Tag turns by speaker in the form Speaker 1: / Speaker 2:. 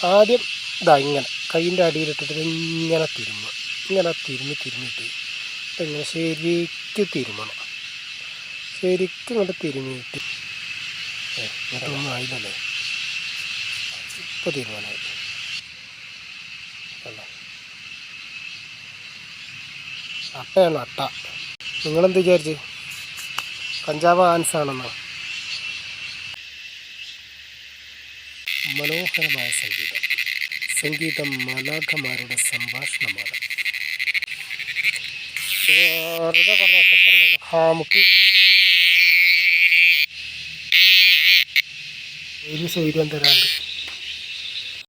Speaker 1: ആദ്യം ഇതാ ഇങ്ങനെ കൈയിൻ്റെ അടിയിലിട്ടിട്ട് ഇങ്ങനെ തിരുമ്മുക. ഇങ്ങനെ തിരുമ്മിയിട്ട് ഇങ്ങനെ ശരിക്കും തിരുമ്മണം. ശരിക്കും ഇങ്ങോട്ട് തിരുമ്മിയിട്ട് ഇങ്ങോട്ടൊന്നും ആയില്ലല്ലേ, ഇപ്പോൾ തീരുമാനമായി. അട്ടയാണ് അട്ട. നിങ്ങളെന്ത് വിചാരിച്ച് കഞ്ചാവ് ആൻസാണെന്നോ? മനോഹരമായ സംഗീതം മാലാഖമാരുടെ സംഭാഷണമാണ്. നമുക്ക് ഒരു സൗകര്യം തരാണ്ട്